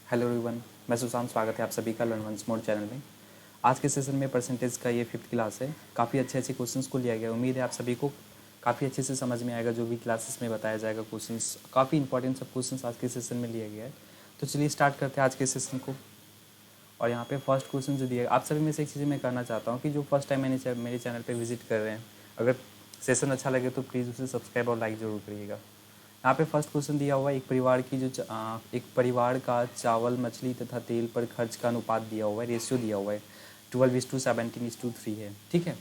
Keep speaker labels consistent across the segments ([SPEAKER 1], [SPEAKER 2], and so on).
[SPEAKER 1] Hello everyone, मैं सुशांत। स्वागत है आप सभी का लर्न वंस मोर चैनल में। आज के सेशन में परसेंटेज का ये 5th क्लास है। काफ़ी अच्छे अच्छे क्वेश्चंस को लिया गया। उम्मीद है आप सभी को काफ़ी अच्छे से समझ में आएगा। जो भी क्लासेस में बताया जाएगा क्वेश्चंस, काफ़ी इंपॉर्टेंट सब क्वेश्चंस आज के सेशन में लिया गया है। तो चलिए स्टार्ट करते हैं आज के सेशन को। और यहाँ पे फर्स्ट क्वेश्चन जो दिया है, आप सभी में से एक चीज़ मैं करना चाहता हूँ कि जो फर्स्ट टाइम मेरे चैनल पर विजिट कर रहे हैं, अगर सेशन अच्छा लगे तो प्लीज़ उसे सब्सक्राइब और लाइक ज़रूर करिएगा। यहाँ पे फर्स्ट क्वेश्चन दिया हुआ है, एक परिवार का चावल, मछली तथा तेल पर खर्च का अनुपात दिया हुआ है, रेशियो दिया हुआ है 12:17:3 है। ठीक है,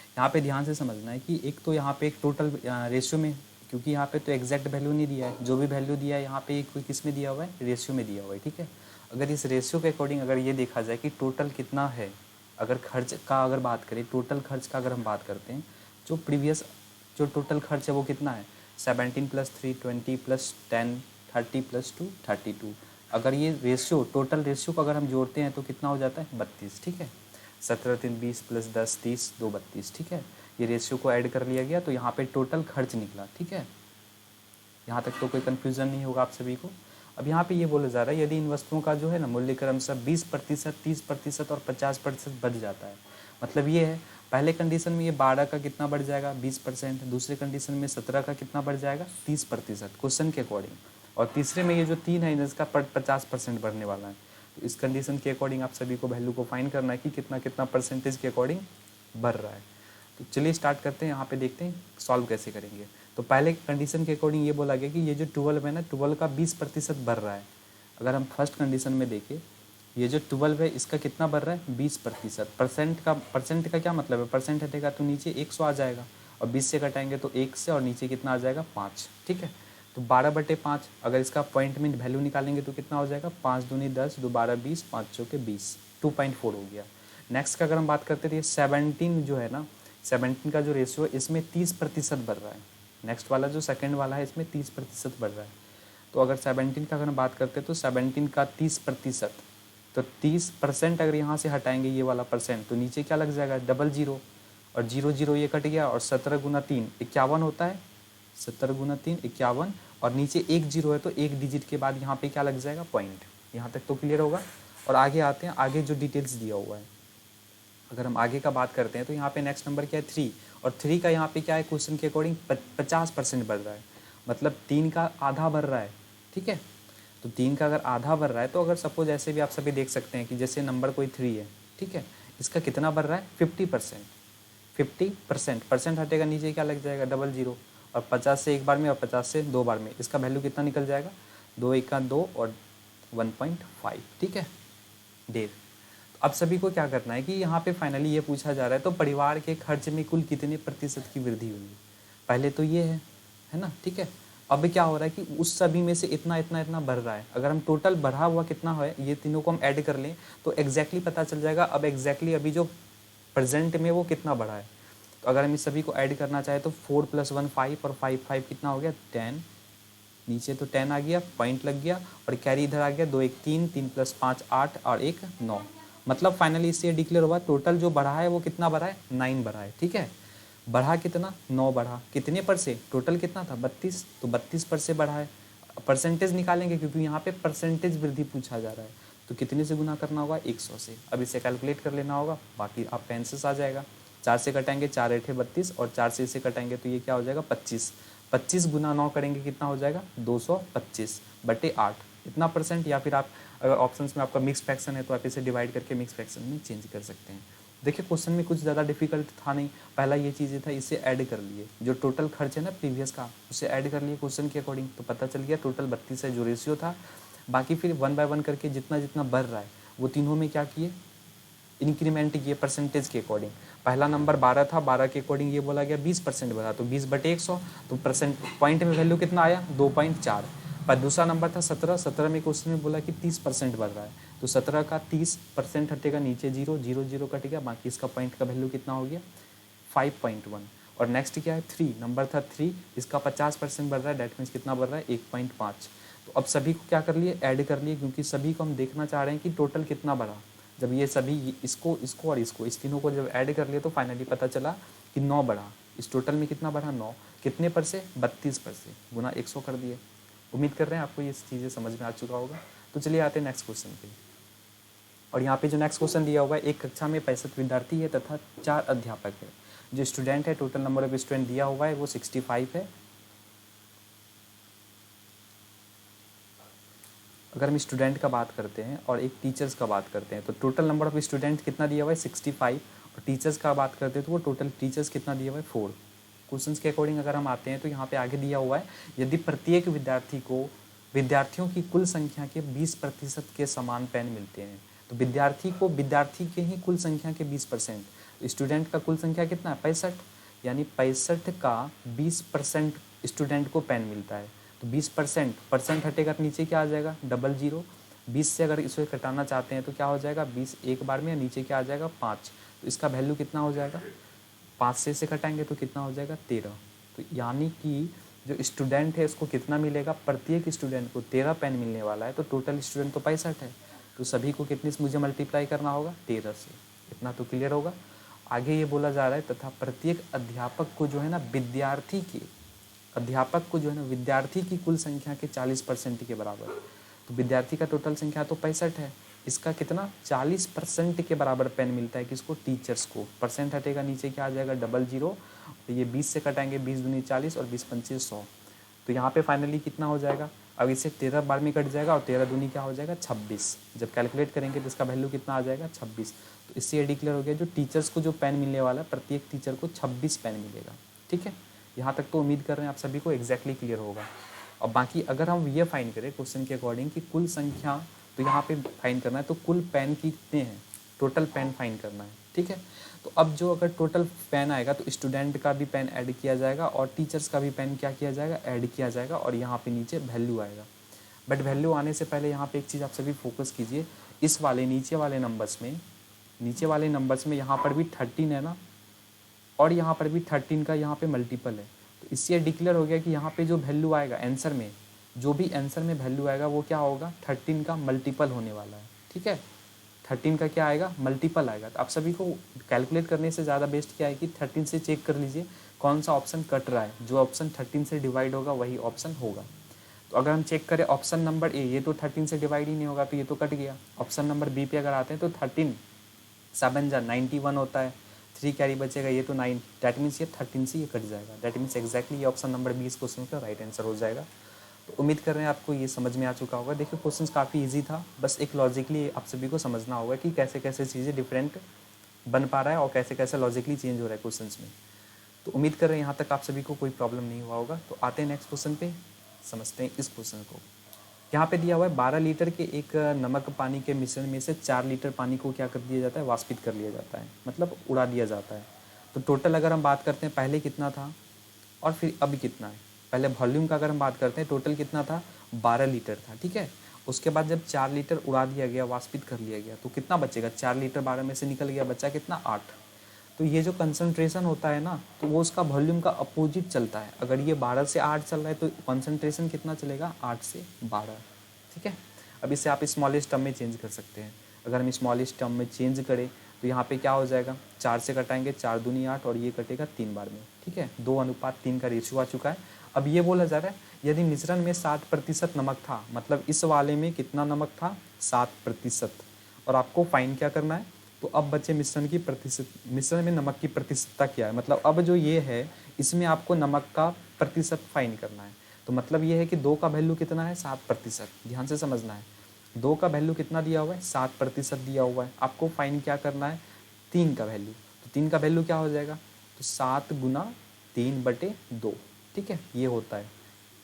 [SPEAKER 1] यहाँ पे ध्यान से समझना है कि एक तो यहाँ पे एक टोटल रेशियो में, क्योंकि यहाँ पे तो एग्जैक्ट वैल्यू नहीं दिया है, जो भी वैल्यू दिया है यहाँ पे एक किस में दिया हुआ है, रेशियो में दिया हुआ है। ठीक है, अगर इस रेशियो के अकॉर्डिंग अगर ये देखा जाए कि टोटल कितना है, अगर खर्च का अगर बात करें, टोटल खर्च का अगर हम बात करते हैं, जो टोटल खर्च है वो कितना है, 17 + 3 20 + 10 30 + 2 32। अगर ये रेशियो, टोटल रेशियो को अगर हम जोड़ते हैं तो कितना हो जाता है, 32। ठीक है, 17 3 20 + 10 30 2 32। ठीक है, ये रेशियो को ऐड कर लिया गया तो यहाँ पे टोटल खर्च निकला। ठीक है, यहाँ तक तो कोई कन्फ्यूज़न नहीं होगा आप सभी को। अब यहाँ पे ये बोला जा रहा है, यदि इन वस्तुओं का जो है ना मूल्य क्रमशः 20%, 30% और 50% बढ़ जाता है। मतलब ये है, पहले कंडीशन में ये 12 का कितना बढ़ जाएगा, 20%। दूसरे कंडीशन में 17 का कितना बढ़ जाएगा, 30% क्वेश्चन के अकॉर्डिंग। और तीसरे में ये जो 3 है इसका 50% बढ़ने वाला है। तो इस कंडीशन के अकॉर्डिंग आप सभी को वैल्यू को फाइंड करना है कि कितना कितना परसेंटेज के अकॉर्डिंग बढ़ रहा है। तो चलिए स्टार्ट करते हैं। यहाँ पे देखते हैं सॉल्व कैसे करेंगे। तो पहले कंडीशन के अकॉर्डिंग ये बोला गया कि ये जो 12 है ना, 12 का 20% बढ़ रहा है। अगर हम फर्स्ट कंडीशन में देखें, ये जो 12 है इसका कितना बढ़ रहा है, 20%। परसेंट का क्या मतलब है, परसेंट हटेगा तो नीचे 100 आ जाएगा, और 20 से घटाएंगे तो 1 से, और नीचे कितना आ जाएगा, 5। ठीक है, तो 12/5 अगर इसका अपॉइंटमेंट वैल्यू निकालेंगे तो कितना हो जाएगा, 5 दूनी 10, 2 12 20, 5 चौके 20, 2.4 हो गया। नेक्स्ट का अगर हम बात करते थे, 17 जो है ना, 17 का जो रेशियो है इसमें 30% बढ़ रहा है। नेक्स्ट वाला जो सेकंड वाला है इसमें 30% बढ़ रहा है। तो अगर 17 का अगर हम बात करते हैं तो 17 का 30%, तो 30% अगर यहाँ से हटाएंगे ये वाला परसेंट तो नीचे क्या लग जाएगा, डबल जीरो, और जीरो जीरो ये कट गया, और 17 गुना 3 51 होता है, 17 गुना 3 51, और नीचे एक जीरो है तो एक डिजिट के बाद यहाँ पे क्या लग जाएगा, पॉइंट। यहाँ तक तो क्लियर होगा। और आगे आते हैं, आगे जो डिटेल्स दिया हुआ है, अगर हम आगे का बात करते हैं तो यहाँ पे नेक्स्ट नंबर क्या है, 3। और 3 का यहाँ पे क्या है, क्वेश्चन के अकॉर्डिंग 50% बढ़ रहा है, मतलब 3 का आधा बढ़ रहा है। ठीक है, तो 3 का अगर आधा बढ़ रहा है तो अगर सपोज ऐसे भी आप सभी देख सकते हैं कि जैसे नंबर कोई 3 है, ठीक है, इसका कितना बढ़ रहा है, 50%। 50% परसेंट हटेगा, नीचे क्या लग जाएगा, डबल जीरो, और 50 से एक बार में और 50 से दो बार में इसका वैल्यू कितना निकल जाएगा, 2 1 का 2 और 1.5। ठीक है, डेढ़। अब सभी को क्या करना है कि यहाँ पे फाइनली ये पूछा जा रहा है, तो परिवार के खर्च में कुल कितने प्रतिशत की वृद्धि हुई। पहले तो ये है ना। ठीक है, अब क्या हो रहा है कि उस सभी में से इतना इतना इतना बढ़ रहा है। अगर हम टोटल बढ़ा हुआ कितना है, ये तीनों को हम ऐड कर लें तो एग्जैक्टली पता चल जाएगा। अब एग्जैक्टली अभी जो प्रेजेंट में वो कितना बढ़ा है, तो अगर हम इस सभी को ऐड करना चाहे तो 4 + 1 5, और 5 5 कितना हो गया, 10। नीचे तो 10 आ गया, पॉइंट लग गया, और कैरी इधर आ गया, 2 1 3, 3 + 5 8, और 1 9। मतलब फाइनली इससे ये डिक्लेयर हुआ, टोटल जो बढ़ा है वो कितना बढ़ा है, 9 बढ़ा है। ठीक है, बढ़ा कितना, 9 बढ़ा, कितने पर से, टोटल कितना था 32, तो 32 पर से बढ़ा है। परसेंटेज निकालेंगे क्योंकि यहाँ पे परसेंटेज वृद्धि पूछा जा रहा है, तो कितने से गुना करना होगा, 100 से। अब इसे कैलकुलेट कर लेना होगा, बाकी आपका आंसर आ जाएगा। 4 से कटाएंगे, 4 8 32, और 4 से इसे कटाएंगे तो ये क्या हो जाएगा, 25। 25 गुना 9 करेंगे कितना हो जाएगा, 225/8। इतना परसेंट, या फिर आप अगर ऑप्शंस में आपका मिक्स फ्रैक्शन है तो आप इसे डिवाइड करके मिक्स फ्रैक्शन में चेंज कर सकते हैं। देखिए क्वेश्चन में कुछ ज़्यादा डिफिकल्ट था नहीं, पहला ये चीज़ें था, इसे ऐड कर लिए, जो टोटल खर्च है ना प्रीवियस का उसे ऐड कर लिए क्वेश्चन के अकॉर्डिंग, तो पता चल गया टोटल 32 है जो रेशियो था। बाकी फिर 1 बाय 1 करके जितना जितना बढ़ रहा है वो तीनों में क्या किए, इंक्रीमेंट किए परसेंटेज के अकॉर्डिंग। पहला नंबर 12 था, 12 के अकॉर्डिंग ये बोला गया 20% बढ़ा, तो 20/100, तो परसेंट पॉइंट में वैल्यू कितना आया, 2.4। पर दूसरा नंबर था 17, 17 में क्वेश्चन में बोला कि 30% बढ़ रहा है, तो 17 का 30% हटेगा, नीचे जीरो जीरो जीरो कटेगा, बाकी इसका पॉइंट का वैल्यू कितना हो गया, 5.1। और नेक्स्ट क्या है, 3 नंबर था 3, इसका 50% बढ़ रहा है, डेट मीन्स कितना बढ़ रहा है, 1.5। तो अब सभी को क्या कर लिए, ऐड कर लिए, क्योंकि सभी को हम देखना चाह रहे हैं कि टोटल कितना बढ़ा। जब ये सभी इसको इसको और इसको, इस तीनों को जब ऐड कर लिए तो फाइनली पता चला कि 9 बढ़ा। इस टोटल में कितना बढ़ा, 9, कितने पर से, 32 पर से, गुना 100 कर दिए। उम्मीद कर रहे हैं आपको ये चीज़ें समझ में आ चुका होगा। तो चलिए आते हैं नेक्स्ट क्वेश्चन पे। और यहाँ पे जो नेक्स्ट क्वेश्चन दिया हुआ है, एक कक्षा में 65 विद्यार्थी है तथा 4 अध्यापक है। जो स्टूडेंट है, टोटल नंबर ऑफ स्टूडेंट दिया हुआ है वो 65 है। अगर हम स्टूडेंट का बात करते हैं और एक टीचर्स का बात करते हैं, तो टोटल नंबर ऑफ स्टूडेंट कितना दिया हुआ है 65, और टीचर्स का बात करते हैं तो वो टोटल टीचर्स कितना दिया हुआ है 4। क्वेश्चंस के अकॉर्डिंग अगर हम आते हैं तो यहाँ पे आगे दिया हुआ है, यदि प्रत्येक विद्यार्थियों की कुल संख्या के 20% के समान पेन मिलते हैं, तो विद्यार्थी के ही कुल संख्या के 20%, स्टूडेंट का कुल संख्या कितना है 65, यानी 65 का 20% स्टूडेंट को पेन मिलता है। तो 20% हटेगा तो नीचे क्या आ जाएगा 00। 20 से अगर इसे घटाना चाहते हैं तो क्या हो जाएगा 20 एक बार में, नीचे क्या आ जाएगा 5। तो इसका वैल्यू कितना हो जाएगा, 5 से इसे घटाएंगे तो कितना हो जाएगा 13। तो यानी कि जो स्टूडेंट है उसको कितना मिलेगा, प्रत्येक स्टूडेंट को 13 पेन मिलने वाला है। तो टोटल स्टूडेंट तो 65 है, तो सभी को कितने से मुझे मल्टीप्लाई करना होगा 13 से। इतना तो क्लियर होगा। आगे ये बोला जा रहा है तथा प्रत्येक अध्यापक को जो है ना विद्यार्थी की कुल संख्या के 40% के बराबर। तो विद्यार्थी का टोटल संख्या तो 65 है, इसका कितना 40% के बराबर पेन मिलता है किसको, टीचर्स को। परसेंट हटेगा नीचे क्या आ जाएगा 00। तो ये 20 से कटाएंगे, 20 दूनी 40 और 20 पंचे 100। तो यहाँ पे फाइनली कितना हो जाएगा, अब इसे 13 बार में कट जाएगा और 13 दूनी क्या हो जाएगा 26। जब कैलकुलेट करेंगे तो इसका वैल्यू कितना आ जाएगा 26। तो इससे ये डिक्लेयर हो गया जो टीचर्स को जो पेन मिलने वाला है, प्रत्येक टीचर को 26 पेन मिलेगा। ठीक है, यहाँ तक तो उम्मीद कर रहे हैं आप सभी को एग्जैक्टली क्लियर होगा। और बाकी अगर हम ये फाइंड करें क्वेश्चन के अकॉर्डिंग कि कुल संख्या, तो यहाँ पे फाइंड करना है तो कुल पेन कितने हैं, टोटल पेन फाइंड करना है। ठीक है, तो अब जो अगर टोटल पेन आएगा तो स्टूडेंट का भी पेन ऐड किया जाएगा और टीचर्स का भी पेन क्या किया जाएगा, ऐड किया जाएगा, और यहाँ पे नीचे वैल्यू आएगा। बट वैल्यू आने से पहले यहाँ पे एक चीज़ आप सभी फोकस कीजिए, इस वाले नीचे वाले नंबर्स में यहाँ पर भी 13 है ना, और यहाँ पर भी 13 का यहाँ पे मल्टीपल है। तो इससे डिक्लेयर हो गया कि यहाँ पे जो वैल्यू आएगा आंसर में, जो भी आंसर में वैल्यू आएगा वो क्या होगा 13 का मल्टीपल होने वाला है। ठीक है, 13 का क्या आएगा मल्टीपल आएगा। तो आप सभी को कैलकुलेट करने से ज़्यादा बेस्ट क्या है कि 13 से चेक कर लीजिए कौन सा ऑप्शन कट रहा है, जो ऑप्शन 13 से डिवाइड होगा वही ऑप्शन होगा। तो अगर हम चेक करें ऑप्शन नंबर ए, ये तो 13 से डिवाइड ही नहीं होगा, तो ये तो कट गया। ऑप्शन नंबर बी पे अगर आते हैं तो 13 7 जा 91 होता है, 3 कैरी बचेगा, ये तो 9, डैट मीन्स ये 13 से ये कट जाएगा। डैट मीन्स एग्जैक्टली ये ऑप्शन नंबर 20 क्वेश्चन का राइट आंसर हो जाएगा। तो उम्मीद कर रहे हैं आपको ये समझ में आ चुका होगा। देखिए क्वेश्चंस काफ़ी इजी था, बस एक लॉजिकली आप सभी को समझना होगा कि कैसे कैसे चीज़ें डिफरेंट बन पा रहा है और कैसे कैसे लॉजिकली चेंज हो रहा है क्वेश्चंस में। तो उम्मीद कर रहे हैं यहाँ तक आप सभी को कोई प्रॉब्लम नहीं हुआ होगा। तो आते हैं नेक्स्ट क्वेश्चन पे, समझते हैं इस क्वेश्चन को। यहाँ पे दिया हुआ है 12 लीटर के एक नमक पानी के मिश्रण में से 4 लीटर पानी को क्या कर दिया जाता है, वाष्पित कर लिया जाता है, मतलब उड़ा दिया जाता है। तो टोटल अगर हम बात करते हैं पहले कितना था और फिर अभी कितना है। पहले वॉल्यूम का अगर हम बात करते हैं टोटल कितना था 12 लीटर था। ठीक है, उसके बाद जब 4 लीटर उड़ा दिया गया, वाष्पित कर लिया गया, तो कितना बचेगा, 4 लीटर 12 में से निकल गया, बचा कितना 8। तो ये जो कंसंट्रेशन होता है ना, तो वो उसका वॉल्यूम का अपोजिट चलता है। अगर ये 12 से 8 चल रहा है तो कंसंट्रेशन कितना चलेगा 8 से 12। ठीक है, अब इसे आप स्मॉलेस्ट टर्म में चेंज कर सकते हैं। अगर हम स्मॉलेस्ट टर्म में चेंज करें तो यहाँ पे क्या हो जाएगा, 4 से कटाएंगे 4 दूनी 8 और ये कटेगा 3 बार में। ठीक है, 2:3 का रेशियो आ चुका है। अब ये बोला जा रहा है यदि मिश्रण में 60% नमक था, मतलब इस वाले में कितना नमक था 7%, और आपको फाइन क्या करना है। तो अब बचे मिश्रण में नमक की प्रतिशतता क्या है, मतलब अब जो ये है इसमें आपको नमक का प्रतिशत फाइन करना है। तो मतलब ये है कि 2 का वैल्यू कितना है 7%, ध्यान से समझना है। 2 का वैल्यू कितना दिया हुआ है 7% दिया हुआ है, आपको फाइन क्या करना है 3 का वैल्यू। तो 3 का वैल्यू क्या हो जाएगा, तो 7 गुना 3/2। ठीक है, ये होता है।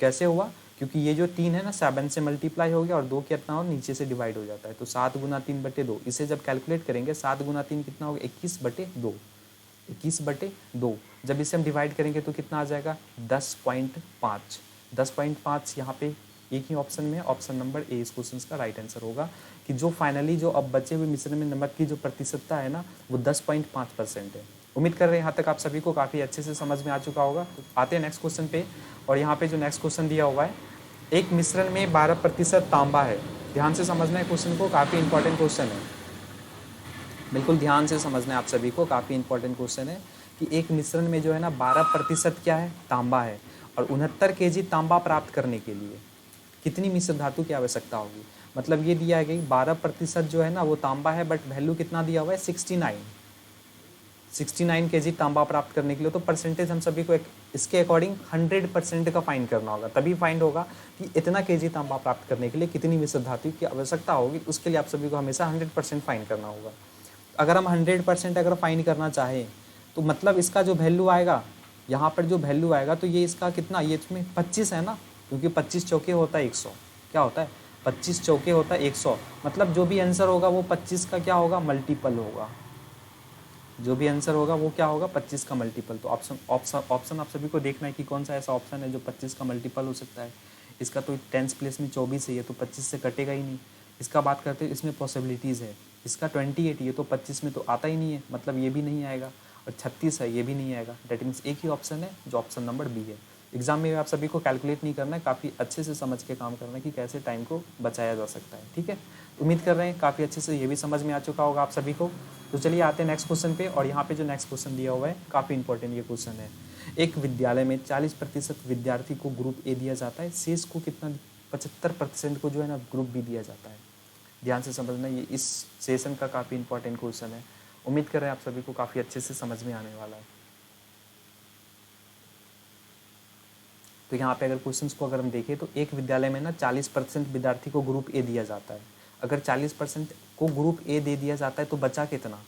[SPEAKER 1] कैसे हुआ, क्योंकि ये जो 3 है ना 7 से मल्टीप्लाई हो गया और 2 कितना हो नीचे से डिवाइड हो जाता है। तो 7 गुना 3/2, इसे जब कैलकुलेट करेंगे 7 गुना 3 कितना होगा 21/2, 21/2। जब इसे हम डिवाइड करेंगे तो कितना आ जाएगा 10.5। 10.5 यहाँ पे एक ही ऑप्शन में, ऑप्शन नंबर ए इस क्वेश्चन का राइट आंसर होगा कि जो फाइनली जो अब बचे हुए मिश्रण में नमक की जो प्रतिशतता है ना वो 10.5% है। उम्मीद कर रहे हैं यहाँ तक आप सभी को काफ़ी अच्छे से समझ में आ चुका होगा। तो आते हैं नेक्स्ट क्वेश्चन पे, और यहाँ पे जो नेक्स्ट क्वेश्चन दिया हुआ है, एक मिश्रण में 12% तांबा है। ध्यान से समझना है क्वेश्चन को, काफ़ी इंपॉर्टेंट क्वेश्चन है, बिल्कुल ध्यान से समझना है आप सभी को, काफ़ी इंपॉर्टेंट क्वेश्चन है कि एक मिश्रण में जो है ना 12% क्या है तांबा है, और 69 kg तांबा प्राप्त करने के लिए कितनी मिश्र धातु की आवश्यकता होगी। मतलब ये दिया गई 12% जो है ना वो तांबा है, बट वैल्यू कितना दिया हुआ है 69 केजी तांबा प्राप्त करने के लिए। तो परसेंटेज हम सभी को इसके अकॉर्डिंग 100% का फाइंड करना होगा, तभी फाइंड होगा कि इतना केजी तांबा प्राप्त करने के लिए कितनी मिश्र धातु की आवश्यकता होगी। उसके लिए आप सभी को हमेशा 100% फाइंड करना होगा। अगर हम 100% अगर फाइंड करना चाहें तो मतलब इसका जो वैल्यू आएगा, यहाँ पर जो वैल्यू आएगा तो ये इसका कितना, ये इसमें 25 है ना, क्योंकि 25 चौके होता है 100। क्या होता है 25 चौके होता है 100, मतलब जो भी आंसर होगा वो 25 का क्या होगा, मल्टीपल होगा। जो भी आंसर होगा वो क्या होगा, 25 का मल्टीपल। तो ऑप्शन आप सभी को देखना है कि कौन सा ऐसा ऑप्शन है जो 25 का मल्टीपल हो सकता है। इसका तो 10th प्लेस में 24 है, ये तो 25 से कटेगा ही नहीं। इसका बात करते हैं, इसमें पॉसिबिलिटीज़ है। इसका 28, ये तो 25 में तो आता ही नहीं है, मतलब ये भी नहीं आएगा। और 36 है, ये भी नहीं आएगा। डेट मीन्स एक ही ऑप्शन है जो ऑप्शन नंबर बी है। एग्जाम में आप सभी को कैलकुलेट नहीं करना है, काफ़ी अच्छे से समझ के काम करना है कि कैसे टाइम को बचाया जा सकता है। ठीक है, उम्मीद कर रहे हैं काफ़ी अच्छे से ये भी समझ में आ चुका होगा आप सभी को। तो चलिए आते हैं नेक्स्ट क्वेश्चन पे। और यहाँ पे जो नेक्स्ट क्वेश्चन दिया हुआ है काफ़ी इंपॉर्टेंट ये क्वेश्चन है। एक विद्यालय में 40% विद्यार्थी को ग्रुप ए दिया जाता है, शेष को कितना 75% को जो है ना ग्रुप बी दिया जाता है। ध्यान से समझना, ये इस सेशन का काफ़ी इंपॉर्टेंट क्वेश्चन है। उम्मीद कर रहे हैं आप सभी को काफ़ी अच्छे से समझ में आने वाला है। तो यहाँ पे अगर क्वेश्चंस को अगर हम देखें तो एक विद्यालय में ना 40% विद्यार्थी को ग्रुप ए दिया जाता है। अगर 40% को ग्रुप ए दे दिया जाता है तो बचा कितना,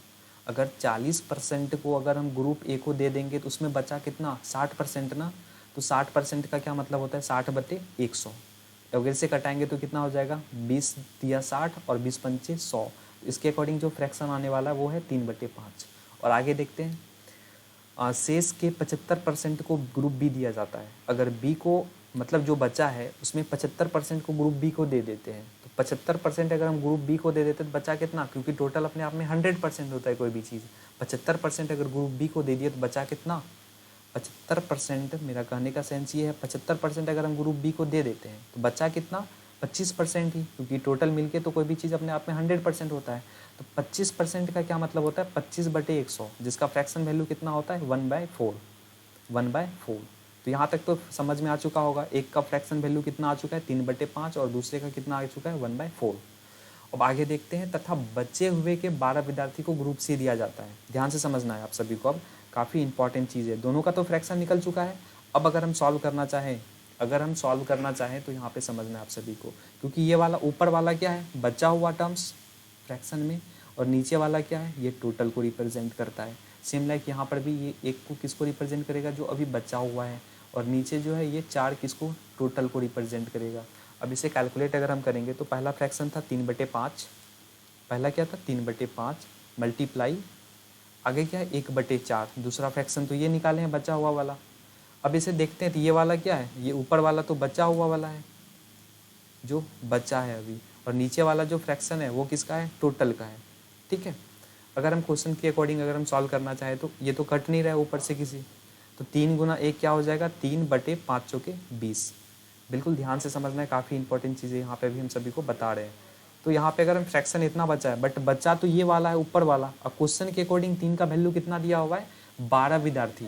[SPEAKER 1] अगर 40% को अगर हम ग्रुप ए को दे देंगे तो उसमें बचा कितना 60% ना। तो 60% का क्या मतलब होता है 60/100। अगर इसे कटाएंगे तो कितना हो जाएगा 20 दिया 60 और 20 पंचे 100। तो इसके अकॉर्डिंग जो फ्रैक्शन आने वाला है वो है 3/5। और आगे देखते हैं, शेष के 75% को ग्रुप बी दिया जाता है। अगर बी को मतलब जो बचा है उसमें 75% को ग्रुप बी को दे देते हैं, तो 75% अगर हम ग्रुप बी को दे देते हैं तो बचा कितना, क्योंकि टोटल अपने आप में 100% होता है कोई भी चीज़। 75% अगर ग्रुप बी को दे दिए तो बचा कितना 75%। मेरा कहने का सेंस ये है 75% अगर हम ग्रुप बी को दे देते हैं तो बचा कितना 25% ही, क्योंकि टोटल मिलके तो कोई भी चीज़ अपने आप में 100% होता है। तो 25% का क्या मतलब होता है 25/100, जिसका फ्रैक्शन वैल्यू कितना होता है 1/4। 1/4। तो यहाँ तक तो समझ में आ चुका होगा। एक का फ्रैक्शन वैल्यू कितना आ चुका है 3/5 और दूसरे का कितना आ चुका है 1/4। अब आगे देखते हैं, तथा बचे हुए के 12 विद्यार्थी को ग्रुप सी दिया जाता है। ध्यान से समझना है आप सभी को, अब काफ़ी इंपॉर्टेंट चीज़ है। दोनों का तो फ्रैक्शन निकल चुका है। अब अगर हम सॉल्व करना चाहें तो यहाँ पे समझना है आप सभी को, क्योंकि ये वाला ऊपर वाला क्या है बचा हुआ टर्म्स फ्रैक्शन में, और नीचे वाला क्या है ये टोटल को रिप्रेजेंट करता है। सेम लाइक यहाँ पर भी ये एक को किसको रिप्रेजेंट करेगा जो अभी बचा हुआ है, और नीचे जो है ये 4 किसको टोटल को रिप्रेजेंट करेगा। अब इसे कैलकुलेट अगर हम करेंगे तो पहला फ्रैक्शन था 3/5, पहला क्या था 3/5 मल्टीप्लाई आगे क्या है 1/4, दूसरा फ्रैक्शन तो ये निकाले हैं बचा हुआ वाला। अब इसे देखते हैं तो ये वाला क्या है, ये ऊपर वाला तो बचा हुआ वाला है जो बचा है अभी, और नीचे वाला जो फ्रैक्शन है वो किसका है टोटल का है। ठीक है, अगर हम क्वेश्चन के अकॉर्डिंग अगर हम सॉल्व करना चाहें तो ये तो कट नहीं रहा है ऊपर से किसी, तो 3 गुना 1 क्या हो जाएगा 3/5 चौके 20। बिल्कुल ध्यान से समझना है, काफ़ी इंपॉर्टेंट चीज़ें यहाँ पे भी हम सभी को बता रहे हैं। तो यहाँ पे अगर हम फ्रैक्शन इतना बचा है, बट बचा तो ये वाला है ऊपर वाला। अब क्वेश्चन के अकॉर्डिंग 3 का वैल्यू कितना दिया हुआ है 12 विद्यार्थी,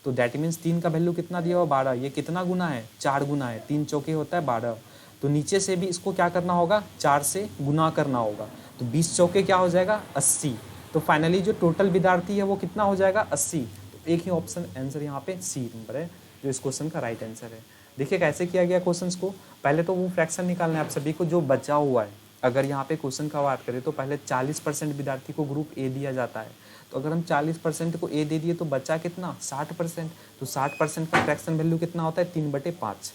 [SPEAKER 1] तो दैट मीन्स 3 का वैल्यू कितना दिया हुआ 12। ये कितना गुना है 4 गुना है, 3 चौके होता है 12। तो नीचे से भी इसको क्या करना होगा 4 से गुना करना होगा, तो 20 चौके क्या हो जाएगा 80। तो फाइनली जो टोटल विद्यार्थी है वो कितना हो जाएगा 80। तो एक ही ऑप्शन आंसर यहाँ पे सी नंबर है जो इस क्वेश्चन का राइट आंसर है। देखिए कैसे किया गया क्वेश्चंस को, पहले तो वो फ्रैक्शन निकालना है आप सभी को जो बचा हुआ है। अगर यहाँ पे क्वेश्चन का बात करें तो पहले 40% विद्यार्थी को ग्रुप ए दिया जाता है, तो अगर हम 40% को ए दे दिए तो बचा कितना 60%। तो 60% का फ्रैक्शन वैल्यू कितना होता है 3/5,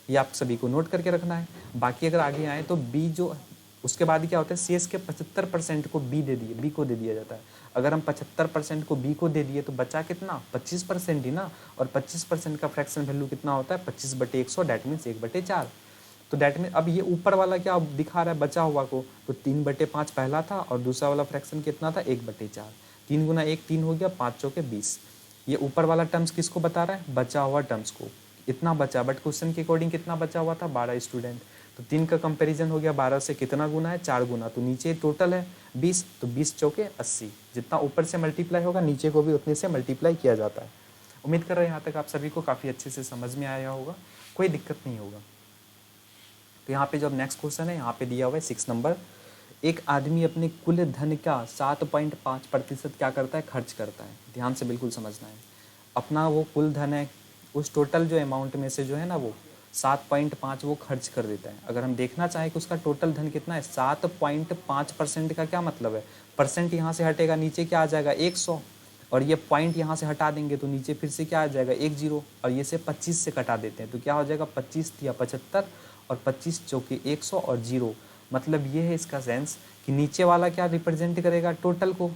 [SPEAKER 1] ये आप सभी को नोट करके रखना है। बाकी अगर आगे आए तो बी जो उसके बाद क्या होता है शेष के 75% को बी को दे दिया जाता है। अगर हम 75% को बी को दे दिए तो बचा कितना 25% ही ना, और 25% का फ्रैक्शन वैल्यू कितना होता है 25/100, डैट मीन्स 1/4। तो डैट मीन अब ये ऊपर वाला क्या दिखा रहा है बचा हुआ को, तो 3/5 पहला था और दूसरा वाला फ्रैक्शन कितना था 1/4। 3 गुना 1 3 हो गया, 5 चौके 20। ये ऊपर वाला टर्म्स किसको बता रहा है बचा हुआ टर्म्स को, इतना बचा, बट क्वेश्चन के अकॉर्डिंग कितना बचा हुआ था 12 स्टूडेंट। तो 3 का कंपैरिजन हो गया 12 से, कितना गुना है 4 गुना, तो नीचे टोटल है 20, तो 20 चौके 80। जितना ऊपर से मल्टीप्लाई होगा नीचे को भी उतने से मल्टीप्लाई किया जाता है। उम्मीद कर रहे हैं यहाँ तक आप सभी को काफ़ी अच्छे से समझ में आया होगा, कोई दिक्कत नहीं होगा। तो यहाँ पे जो अब नेक्स्ट क्वेश्चन है, यहाँ पे दिया हुआ है 6 नंबर। एक आदमी अपने कुल धन का 7.5% क्या करता है, खर्च करता है। ध्यान से बिल्कुल समझना है। अपना वो कुल धन है, उस टोटल जो अमाउंट में से जो है ना वो 7.5 वो खर्च कर देता है। अगर हम देखना चाहें कि उसका टोटल धन कितना है, 7.5% का क्या मतलब है, परसेंट यहाँ से हटेगा, नीचे क्या आ जाएगा 100, और ये पॉइंट यहाँ से हटा देंगे तो नीचे फिर से क्या आ जाएगा 1 0, और ये से 25 से कटा देते हैं तो क्या हो जाएगा 25 या 75, और 25 चौके 100 और 0। मतलब ये है इसका सेंस कि नीचे वाला क्या रिप्रेजेंट करेगा, टोटल को,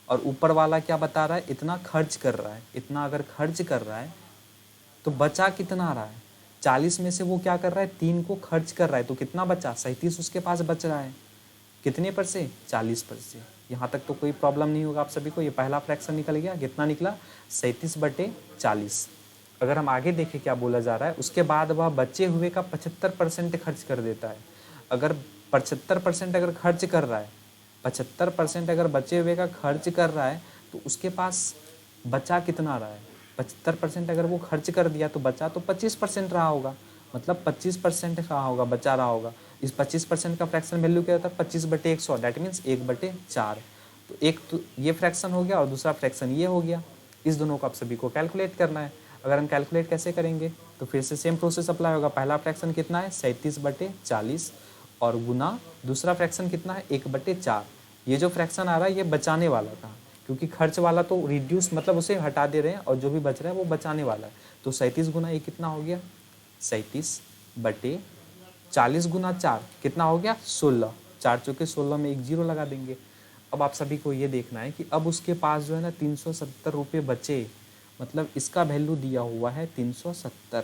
[SPEAKER 1] और ऊपर वाला क्या बता रहा है, इतना खर्च कर रहा है। इतना अगर खर्च कर रहा है तो बचा कितना आ रहा है, 40 में से वो क्या कर रहा है, 3 को खर्च कर रहा है, तो कितना बचा, 37 उसके पास बच रहा है। कितने पर से, 40 पर से। यहाँ तक तो कोई प्रॉब्लम नहीं होगा आप सभी को। ये पहला फ्रैक्शन निकल गया, कितना निकला, 37/40। अगर हम आगे देखें क्या बोला जा रहा है, उसके बाद वह बचे हुए का 75% खर्च कर देता है। अगर 75% अगर खर्च कर रहा है, 75% अगर बचे हुए का खर्च कर रहा है, तो उसके पास बचा कितना रहा है, 75% अगर वो खर्च कर दिया तो बचा तो 25% रहा होगा। मतलब 25% रहा होगा, बचा रहा होगा। इस 25% का फ्रैक्शन वैल्यू क्या होता है, 25/100, दैट मीन्स 1/4। तो एक तो ये फ्रैक्शन हो गया और दूसरा फ्रैक्शन ये हो गया। इस दोनों को आप सभी को कैलकुलेट करना है। अगर हम कैलकुलेट कैसे करेंगे, तो फिर से सेम प्रोसेस अप्लाई होगा। पहला फ्रैक्शन कितना है, 37/40, और गुना दूसरा फ्रैक्शन कितना है, 1/4। ये जो फ्रैक्शन आ रहा है ये बचाने वाला था, क्योंकि खर्च वाला तो रिड्यूस मतलब उसे हटा दे रहे हैं, और जो भी बच रहा है वो बचाने वाला है। तो 37 गुना ये कितना हो गया, 37/40 गुना 4 कितना हो गया, 16। 4 चौके 16 में 1 0 लगा देंगे। अब आप सभी को ये देखना है कि अब उसके पास जो है ना 370 रुपये बचे। मतलब इसका वैल्यू दिया हुआ है 370।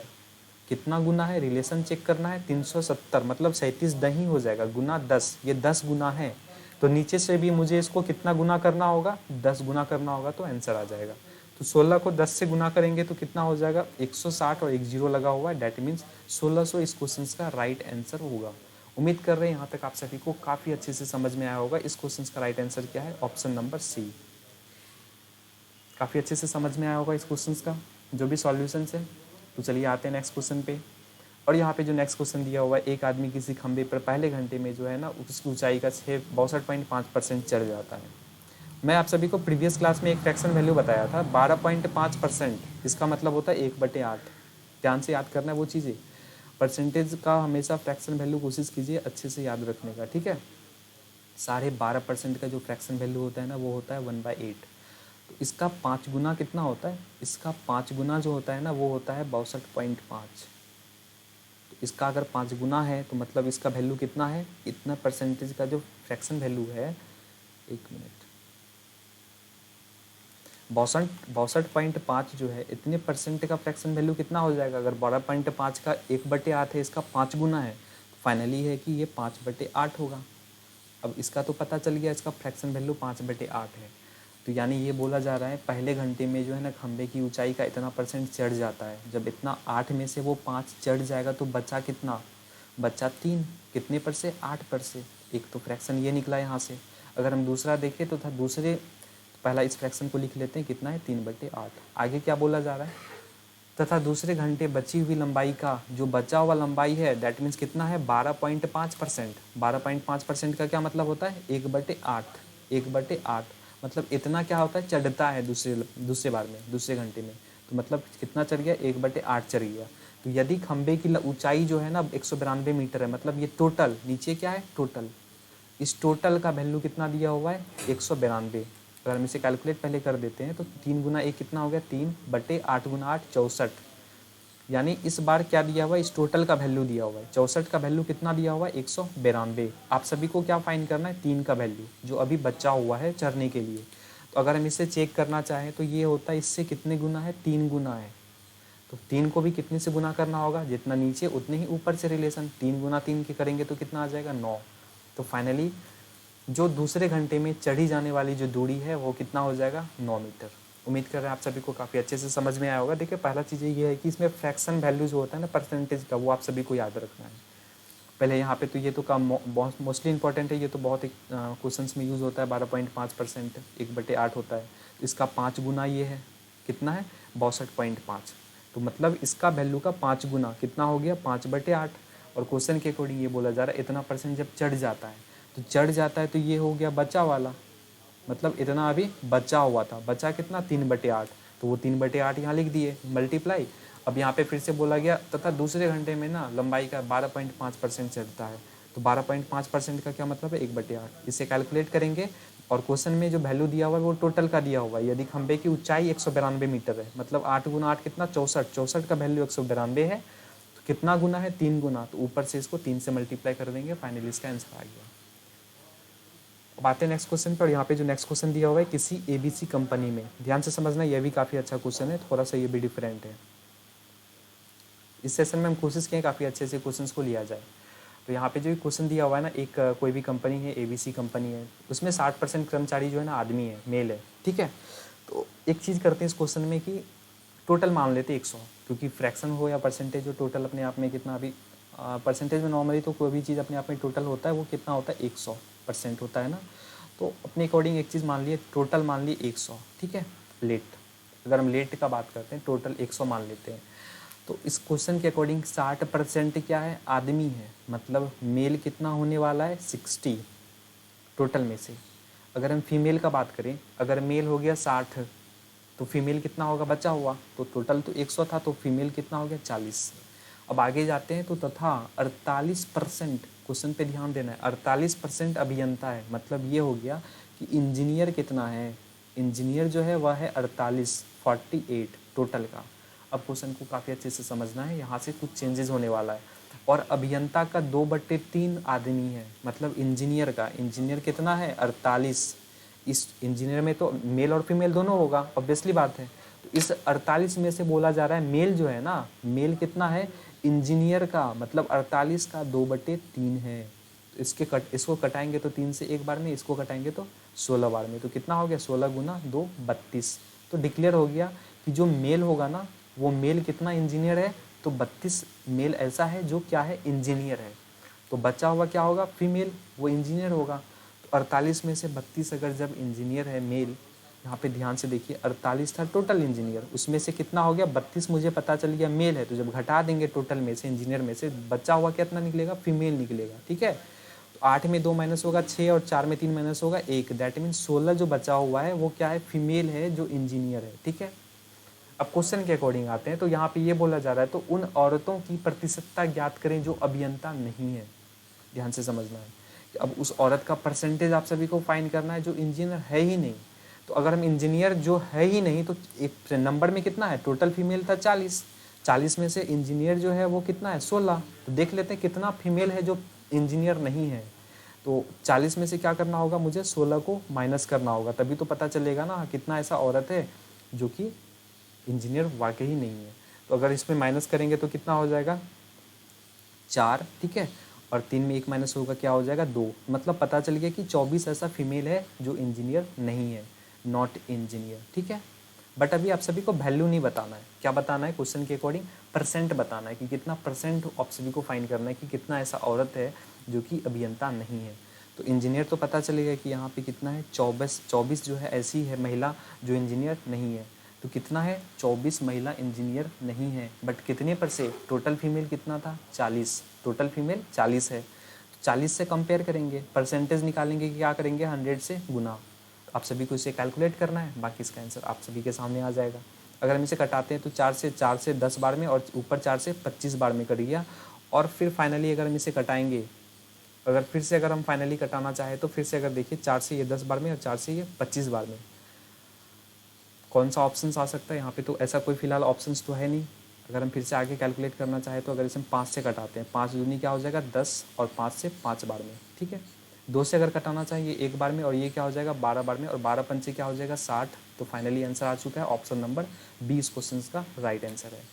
[SPEAKER 1] कितना गुना है, रिलेशन चेक करना है, 370 मतलब 37 नहीं हो जाएगा, गुना 10, ये 10 गुना है। तो नीचे से भी मुझे इसको कितना गुना करना होगा, 10 गुना करना होगा, तो आंसर आ जाएगा। तो 16 को 10 से गुना करेंगे तो कितना हो जाएगा, 160, और 1 0 लगा हुआ है, डैट मीन्स 1600 इस क्वेश्चन का राइट आंसर होगा। उम्मीद कर रहे हैं यहाँ तक आप सभी को काफ़ी अच्छे से समझ में आया होगा। इस क्वेश्चन का राइट आंसर क्या है, ऑप्शन नंबर सी। काफ़ी अच्छे से समझ में आया होगा इस क्वेश्चन का जो भी सॉल्यूशन है। तो चलिए आते हैं नेक्स्ट क्वेश्चन पे। और यहाँ पे जो नेक्स्ट क्वेश्चन दिया हुआ है, एक आदमी किसी खंभे पर पहले घंटे में जो है ना उसकी ऊंचाई का 62.5% चढ़ जाता है। मैं आप सभी को प्रीवियस क्लास में एक फ्रैक्शन वैल्यू बताया था 12.5%। इसका मतलब होता है 1/8। ध्यान से याद करना है वो चीज़ें। परसेंटेज का हमेशा फ्रैक्शन वैल्यू कोशिश कीजिए अच्छे से याद रखने का, ठीक है। 12.5% का जो फ्रैक्शन वैल्यू होता है ना वो होता है 1/8। तो इसका 5 गुना कितना होता है, इसका 5 गुना जो होता है ना वो होता है 62.5। तो इसका अगर 5 गुना है तो मतलब इसका वैल्यू कितना है, इतना परसेंटेज का जो फ्रैक्शन वैल्यू है, 1 मिनट, 62.5 जो है, इतने परसेंट का फ्रैक्शन वैल्यू कितना हो जाएगा। अगर 12.5 का 1/8 है, इसका 5 गुना है, तो फाइनली है कि ये 5/8 होगा। अब इसका तो पता चल गया, इसका फ्रैक्शन वैल्यू 5/8 है। तो यानी ये बोला जा रहा है पहले घंटे में जो है ना खंबे की ऊंचाई का इतना परसेंट चढ़ जाता है। जब इतना 8 में से वो 5 चढ़ जाएगा तो बचा कितना, बचा 3। कितने पर से, 8 पर से। एक तो फ्रैक्शन ये निकला यहाँ से। अगर हम दूसरा देखें तो था दूसरे, पहला इस फ्रैक्शन को लिख लेते हैं, कितना है 3/8। आगे क्या बोला जा रहा है, तथा दूसरे घंटे बची हुई लंबाई का जो बचा हुआ लंबाई है दैट मीन्स कितना है 12.5%। 12.5% का क्या मतलब होता है 1/8। 1/8 मतलब इतना क्या होता है, चढ़ता है दूसरे बार में, दूसरे घंटे में। तो मतलब कितना चढ़ गया, 1/8 चढ़ गया। तो यदि खंबे की ऊंचाई जो है ना 192 मीटर है, मतलब ये टोटल, नीचे क्या है टोटल, इस टोटल का वैल्यू कितना दिया हुआ है 192। अगर हम इसे कैलकुलेट पहले कर देते हैं तो 3 गुना 1 कितना हो गया, 3/8 गुना 8 64। यानी इस बार क्या दिया हुआ है, इस टोटल का वैल्यू दिया हुआ है 64 का वैल्यू कितना दिया हुआ है 192। आप सभी को क्या फाइंड करना है, 3 का वैल्यू जो अभी बचा हुआ है चढ़ने के लिए। तो अगर हम इसे चेक करना चाहें तो ये होता है इससे कितने गुना है, 3 गुना है। तो 3 को भी कितने से गुना करना होगा, जितना नीचे उतने ही ऊपर से रिलेशन। 3 गुना 3 के करेंगे तो कितना आ जाएगा 9। तो फाइनली जो दूसरे घंटे में चढ़ी जाने वाली जो दूरी है वो कितना हो जाएगा 9 मीटर। उम्मीद कर रहे हैं आप सभी को काफ़ी अच्छे से समझ में आया होगा। देखिए पहला चीज़ ये है कि इसमें फ्रैक्शन वैल्यू जो होता है ना परसेंटेज का, वो आप सभी को याद रखना है। पहले यहाँ पे तो ये तो काम बहुत मोस्टली इंपॉर्टेंट है, ये तो बहुत क्वेश्चन में यूज़ होता है। 12.5% 1/8 होता है। तो इसका 5 गुना ये है, कितना है 62.5। तो मतलब इसका वैल्यू का 5 गुना कितना हो गया 5/8। और क्वेश्चन के अकॉर्डिंग ये बोला जा रहा है इतना परसेंट जब चढ़ जाता है, तो चढ़ जाता है तो ये हो गया बचा वाला, मतलब इतना अभी बचा हुआ था, बचा कितना 3/8, तो वो 3/8 यहाँ लिख दिए मल्टीप्लाई। अब यहाँ पे फिर से बोला गया तथा दूसरे घंटे में ना लंबाई का 12.5% चढ़ता है, तो 12.5% का क्या मतलब है 1/8, इसे कैलकुलेट करेंगे। और क्वेश्चन में जो वैल्यू दिया हुआ है वो टोटल का दिया हुआ है। यदि खंबे की ऊंचाई 192 मीटर है, मतलब 8 × 8 कितना 64, 64 का वैल्यू 192 है, तो कितना गुना है 3 गुना, तो ऊपर से इसको 3 से मल्टीप्लाई कर देंगे, फाइनली इसका आंसर आ गया। अब आते हैं नेक्स्ट क्वेश्चन पर। यहाँ पे जो नेक्स्ट क्वेश्चन दिया हुआ है किसी ABC कंपनी में, ध्यान से समझना, यह भी काफ़ी अच्छा क्वेश्चन है, थोड़ा सा ये भी डिफरेंट है। इस सेशन में हम कोशिश किए काफ़ी अच्छे से क्वेश्चंस को लिया जाए। तो यहाँ पे जो क्वेश्चन दिया हुआ है ना, एक कोई भी कंपनी है, ABC कंपनी है, उसमें 60% कर्मचारी जो है ना आदमी है, मेल है, ठीक है। तो एक चीज़ करते हैं इस क्वेश्चन में कि टोटल मान लेते हैं 100, क्योंकि फ्रैक्शन हो या परसेंटेज हो, टोटल अपने आप में कितना अभी परसेंटेज में नॉर्मली तो कोई भी चीज़ अपने आप में टोटल होता है वो कितना होता है 100% होता है ना। तो अपने अकॉर्डिंग एक चीज़ मान लिए, टोटल मान लिए 100, ठीक है। लेट, अगर हम लेट का बात करते हैं, टोटल 100 मान लेते हैं। तो इस क्वेश्चन के अकॉर्डिंग 60% क्या है, आदमी है, मतलब मेल कितना होने वाला है 60 टोटल में से। अगर हम फीमेल का बात करें, अगर मेल हो गया 60 तो फीमेल कितना होगा बचा हुआ, तो टोटल तो 100 था, तो फीमेल कितना हो गया 40। अब आगे जाते हैं तो तथा 48%, क्वेश्चन पे ध्यान देना है, 48% अभियंता है, मतलब ये हो गया कि इंजीनियर कितना है, इंजीनियर जो है वह है 48 टोटल का। अब क्वेश्चन को काफ़ी अच्छे से समझना है, यहाँ से कुछ चेंजेस होने वाला है। और अभियंता का 2/3 आदमी है, मतलब इंजीनियर का, इंजीनियर कितना है 48, इस इंजीनियर में तो मेल और फीमेल दोनों होगा, ऑब्वियसली बात है। तो इस 48 में से बोला जा रहा है मेल जो है ना, मेल कितना है इंजीनियर का, मतलब 48 का 2/3 है। तो इसको कटाएंगे तो 3 से एक बार में, इसको कटाएंगे तो 16 बार में, तो कितना हो गया 16 × 2 32। तो डिक्लेयर हो गया कि जो मेल होगा ना, वो मेल कितना इंजीनियर है, तो 32 मेल ऐसा है जो क्या है इंजीनियर है। तो बचा हुआ क्या होगा फीमेल, वो इंजीनियर होगा। तो 48 में से 32 अगर जब इंजीनियर है मेल, यहाँ पे ध्यान से देखिए 48 था टोटल इंजीनियर, उसमें से कितना हो गया 32 मुझे पता चल गया मेल है, तो जब घटा देंगे टोटल में से इंजीनियर में से, बचा हुआ कितना निकलेगा फीमेल निकलेगा, ठीक है। तो 8 में 2 माइनस होगा 6 और 4 में 3 माइनस होगा 1, दैट मीन 16 जो बचा हुआ है वो क्या है फीमेल है जो इंजीनियर है, ठीक है। अब क्वेश्चन के अकॉर्डिंग आते हैं, तो यहाँ पे ये बोला जा रहा है तो उन औरतों की प्रतिशतता ज्ञात करें जो अभियंता नहीं है। ध्यान से समझना है कि अब उस औरत का परसेंटेज आप सभी को फाइंड करना है जो इंजीनियर है ही नहीं। तो अगर हम इंजीनियर जो है ही नहीं, तो एक नंबर में कितना है, टोटल फीमेल था 40, 40 में से इंजीनियर जो है वो कितना है 16, तो देख लेते हैं कितना फीमेल है जो इंजीनियर नहीं है। तो 40 में से क्या करना होगा, मुझे 16 को माइनस करना होगा, तभी तो पता चलेगा ना कितना ऐसा औरत है जो कि इंजीनियर वाकई ही नहीं है। तो अगर इसमें माइनस करेंगे तो कितना हो जाएगा 4, ठीक है, और 3 में 1 माइनस होगा क्या हो जाएगा 2, मतलब पता चल गया कि 24 ऐसा फीमेल है जो इंजीनियर नहीं है, नॉट इंजीनियर, ठीक है। बट अभी आप सभी को वैल्यू नहीं बताना है, क्या बताना है क्वेश्चन के अकॉर्डिंग परसेंट बताना है कि कितना परसेंट आप सभी को फाइंड करना है कि कितना ऐसा औरत है जो कि अभियंता नहीं है। तो इंजीनियर तो पता चलेगा कि यहाँ पे कितना है 24 जो है ऐसी है महिला जो इंजीनियर नहीं है। तो कितना है 24 महिला इंजीनियर नहीं है, बट कितने पर से, टोटल फीमेल कितना था 40, टोटल फीमेल 40 है, तो 40 से कंपेयर करेंगे, परसेंटेज निकालेंगे कि क्या करेंगे 100 से गुना। तो आप सभी को इसे कैलकुलेट करना है, बाकी इसका आंसर आप सभी के सामने आ जाएगा। अगर हम इसे कटाते हैं तो 4 से 10 बार में और ऊपर 4 से 25 बार में कट गया। और फिर फाइनली अगर हम इसे कटाएंगे, अगर हम फाइनली कटाना चाहें तो फिर से अगर देखिए 4 से ये 10 बार में और 4 से ये 25 बार में, कौन सा ऑप्शन आ सकता है यहाँ पे, तो ऐसा कोई फिलहाल ऑप्शन तो है नहीं। अगर हम फिर से आगे कैलकुलेट करना चाहें तो अगर इसे हम 5 से कटाते हैं, 5 दूनी क्या हो जाएगा 10 और 5 से 5 बार में, ठीक है। 2 से अगर कटाना चाहिए 1 बार में और ये क्या हो जाएगा 12 बार में, और 12 पंचे क्या हो जाएगा 60। तो फाइनली आंसर आ चुका है ऑप्शन नंबर बी इस क्वेश्चन का राइट आंसर है।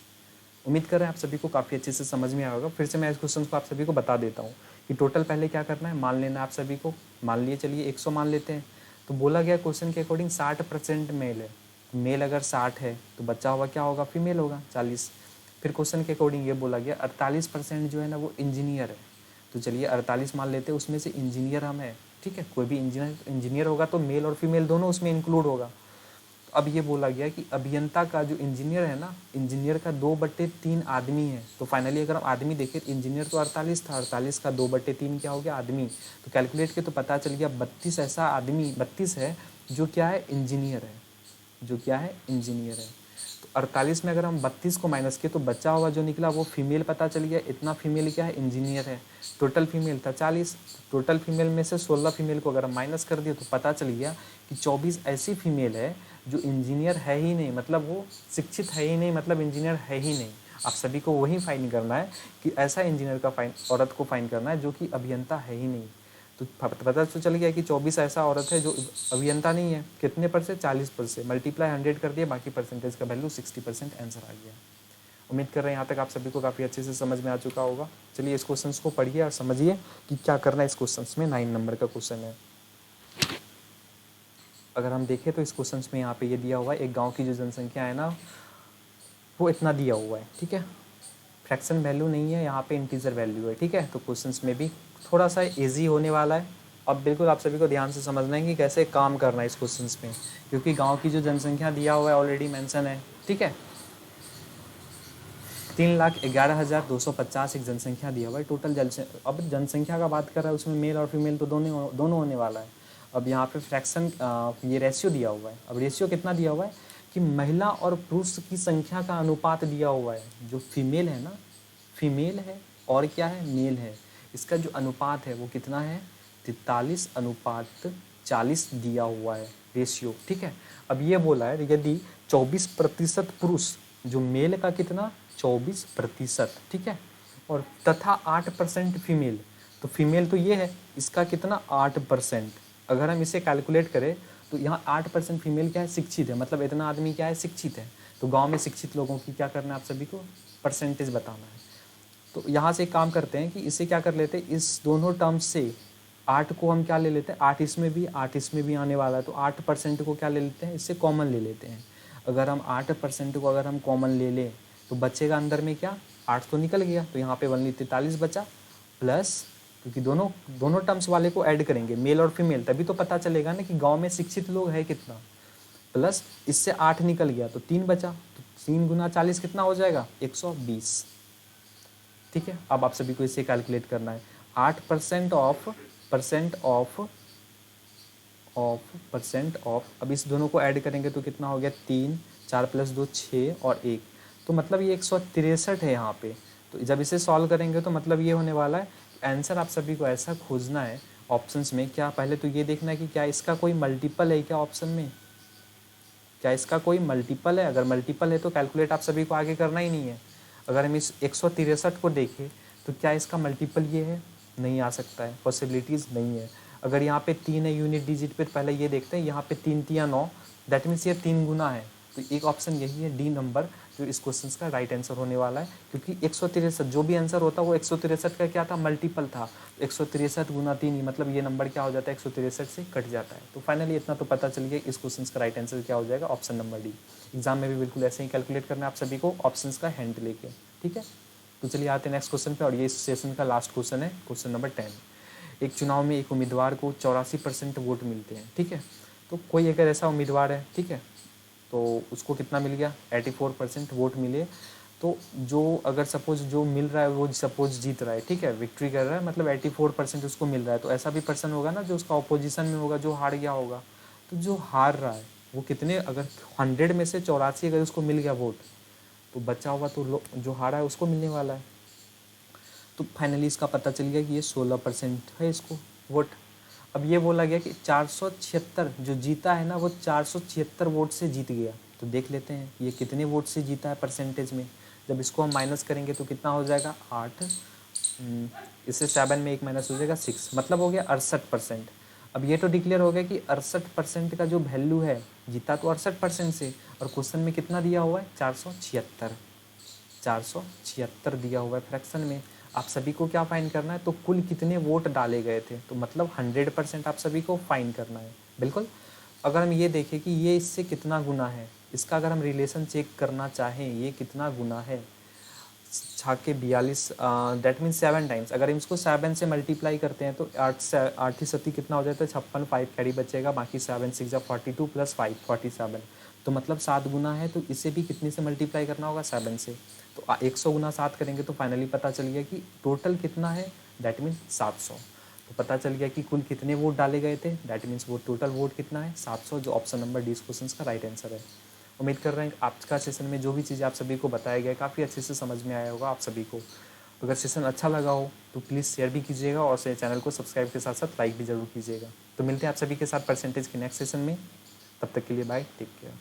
[SPEAKER 1] उम्मीद कर रहे हैं आप सभी को काफ़ी अच्छे से समझ में आया होगा। फिर से मैं इस क्वेश्चन को आप सभी को बता देता हूँ कि टोटल पहले क्या करना है, मान लेना है आप सभी को। मान लिए चलिए 100 मान लेते हैं। तो बोला गया क्वेश्चन के अकॉर्डिंग 60% मेल है, मेल अगर 60 है तो बच्चा हुआ क्या होगा फीमेल होगा 40। फिर क्वेश्चन के अकॉर्डिंग ये बोला गया 48% जो है ना वो इंजीनियर है। तो चलिए 48 मान लेते हैं, उसमें से इंजीनियर हम है, ठीक है। कोई भी इंजीनियर होगा तो मेल और फीमेल दोनों उसमें इंक्लूड होगा। अब ये बोला गया कि अभियंता का जो इंजीनियर है ना, इंजीनियर का 2/3 आदमी है। तो फाइनली अगर हम आदमी देखें, इंजीनियर तो 48 था, 48 का 2/3 क्या हो गया, आदमी। तो कैलकुलेट के तो पता चल गया 32 ऐसा आदमी 32 है जो क्या है, इंजीनियर है, जो क्या है, इंजीनियर है। तो 48 में अगर हम 32 को माइनस किए तो बचा हुआ जो निकला वो फीमेल पता चल गया, इतना फीमेल क्या है, इंजीनियर है। टोटल फीमेल था 40, टोटल फीमेल में से 16 फीमेल को अगर हम माइनस कर दिए तो पता चल गया कि 24 ऐसी फीमेल है जो इंजीनियर है ही नहीं, मतलब वो शिक्षित है ही नहीं, मतलब इंजीनियर है ही नहीं। आप सभी को वही फाइंड करना है कि ऐसा इंजीनियर का औरत को फाइंड करना है जो कि अभियंता है ही नहीं। तो पता तो चल गया कि 24 ऐसा औरत है जो अभियंता नहीं है। कितने पर से, 40 पर से मल्टीप्लाई 100 कर दिया, बाकी परसेंटेज का वैल्यू 60% आंसर आ गया। उम्मीद कर रहे हैं यहाँ तक आप सभी को काफ़ी अच्छे से समझ में आ चुका होगा। चलिए इस क्वेश्चन को पढ़िए और समझिए कि क्या करना है इस क्वेश्चन में। 9 नंबर का क्वेश्चन है। अगर हम देखें तो इस क्वेश्चन में यहाँ पे ये दिया हुआ है, एक गाँव की जो जनसंख्या है ना वो इतना दिया हुआ है, ठीक है। फ्रैक्शन वैल्यू नहीं है यहाँ पे, इंटीजर वैल्यू है, ठीक है। तो क्वेश्चंस में भी थोड़ा सा इजी होने वाला है। अब बिल्कुल आप सभी को ध्यान से समझना है कि कैसे काम करना है इस क्वेश्चंस में, क्योंकि गांव की जो जनसंख्या दिया हुआ है ऑलरेडी मेंशन है, ठीक है। 3,11,250 एक जनसंख्या दिया हुआ है टोटल अब जनसंख्या का बात कर रहा है, उसमें मेल और फीमेल तो दोनों होने वाला है। अब यहाँ पे फ्रैक्शन ये रेशियो दिया हुआ है। अब रेशियो कितना दिया हुआ है कि महिला और पुरुष की संख्या का अनुपात दिया हुआ है। जो फीमेल है ना, फीमेल है और क्या है, मेल है, इसका जो अनुपात है वो कितना है, 43:40 दिया हुआ है रेशियो, ठीक है। अब ये बोला है यदि 24% पुरुष, जो मेल का कितना 24%, ठीक है, और तथा 8% फीमेल, तो फीमेल तो ये है, इसका कितना 8%। अगर हम इसे कैलकुलेट करें तो यहाँ 8% फीमेल क्या है, शिक्षित है, मतलब इतना आदमी क्या है, शिक्षित है। तो गांव में शिक्षित लोगों की क्या करना है, आप सभी को परसेंटेज बताना है। तो यहाँ से एक काम करते हैं कि इसे क्या कर लेते हैं, इस दोनों टर्म्स से 8 को हम क्या ले लेते हैं, 8 इसमें भी आने वाला है, तो 8% को क्या ले लेते हैं, इससे कॉमन ले लेते हैं। अगर हम 8% को अगर हम कॉमन ले लें तो बचेगा अंदर में क्या, 8 तो निकल गया, तो यहाँ पे 43 बचा, प्लस क्योंकि दोनों टर्म्स वाले को ऐड करेंगे, मेल और फीमेल, तभी तो पता चलेगा ना कि गांव में शिक्षित लोग है कितना। प्लस इससे 8 निकल गया तो 3 बचा, तो 3 गुना 40 कितना हो जाएगा, 120, ठीक है। अब आप सभी को इसे कैलकुलेट करना है। 8% ऑफ अब इस दोनों को ऐड करेंगे तो कितना हो गया, 3, 4 + 2 6 और 1, तो मतलब ये 163 है यहाँ पे। तो जब इसे सॉल्व करेंगे तो मतलब ये होने वाला है, आंसर आप सभी को ऐसा खोजना है ऑप्शंस में। क्या पहले तो ये देखना है कि क्या इसका कोई मल्टीपल है क्या ऑप्शन में, क्या इसका कोई मल्टीपल है। अगर मल्टीपल है तो कैलकुलेट आप सभी को आगे करना ही नहीं है। अगर हम इस 163 को देखें तो क्या इसका मल्टीपल ये है, नहीं आ सकता है, पॉसिबिलिटीज़ नहीं है। अगर यहाँ पे 3 है यूनिट डिजिट पे, पहले ये देखते हैं, यहाँ पे 3 3 9, दैट मीन्स ये 3 गुना है। तो एक ऑप्शन यही है, डी नंबर, जो इस क्वेश्चन का राइट आंसर होने वाला है। क्योंकि 163 जो भी आंसर होता है वो 163 का क्या था, मल्टीपल था। 163 गुना 3, मतलब ये नंबर क्या हो जाता है, 163 से कट जाता है। तो फाइनली इतना तो पता चल गया, इस क्वेश्चन का राइट आंसर क्या हो जाएगा, ऑप्शन नंबर डी। एग्जाम में भी बिल्कुल ऐसे ही कैलकुलेट करना है आप सभी को, ऑप्शन का हैंड लेके, ठीक है। तो चलिए आते हैं नेक्स्ट क्वेश्चन पे, और ये इस सेशन का लास्ट क्वेश्चन है, क्वेश्चन नंबर 10। एक चुनाव में एक उम्मीदवार को 84% वोट मिलते हैं, ठीक है। तो कोई अगर ऐसा उम्मीदवार है, ठीक है, तो उसको कितना मिल गया, 84% वोट मिले। तो जो अगर सपोज जो मिल रहा है वो सपोज जीत रहा है, ठीक है, विक्ट्री कर रहा है, मतलब 84% उसको मिल रहा है। तो ऐसा भी पर्सन होगा ना जो उसका अपोजिशन में होगा, जो हार गया होगा। तो जो हार रहा है वो कितने, अगर 100 में से 84 अगर उसको मिल गया वोट, तो बचा हुआ तो जो हारा है उसको मिलने वाला है। तो फाइनली इसका पता चल गया कि ये 16% है इसको वोट। अब ये बोला गया कि 476 जो जीता है ना, वो 476 वोट से जीत गया। तो देख लेते हैं ये कितने वोट से जीता है परसेंटेज में। जब इसको हम माइनस करेंगे तो कितना हो जाएगा, 8, इससे 7 में 1 माइनस हो जाएगा 6, मतलब हो गया 68%। अब ये तो डिक्लेयर हो गया कि 68% का जो वैल्यू है, जीता तो 68% से, और क्वेश्चन में कितना दिया हुआ है, 476 दिया हुआ है फ्रैक्शन में। आप सभी को क्या फाइंड करना है, तो कुल कितने वोट डाले गए थे, तो मतलब 100% आप सभी को फाइंड करना है, बिल्कुल। अगर हम ये देखें कि ये इससे कितना गुना है, इसका अगर हम रिलेशन चेक करना चाहें, ये कितना गुना है, 6 के 42, दैट मीन्स 7 टाइम्स। अगर हम इसको 7 से मल्टीप्लाई करते हैं तो 8 ही 7 कितना हो जाता है, 56, 5 कैरी बचेगा, बाकी 7 6 42 + 5 47। तो मतलब 7 गुना है, तो इसे भी कितने से मल्टीप्लाई करना होगा, 7 से। तो 100 गुना 7 करेंगे तो फाइनली पता चल गया कि टोटल कितना है, दैट मीन 700। तो पता चल गया कि कुल कितने वोट डाले गए थे, दैट मीन्स वो टोटल वोट कितना है, 700, जो ऑप्शन नंबर डी इस क्वेश्चन का राइट आंसर है। उम्मीद कर रहे हैं आज का सेशन में जो भी चीज़ें आप सभी को बताया गया काफ़ी अच्छे से समझ में आया होगा आप सभी को। तो अगर सेशन अच्छा लगा हो तो प्लीज़ शेयर भी कीजिएगा और चैनल को सब्सक्राइब के साथ साथ लाइक भी जरूर कीजिएगा। तो मिलते हैं आप सभी के साथ परसेंटेज के नेक्स्ट सेशन में। तब तक के लिए बाय, टेक केयर।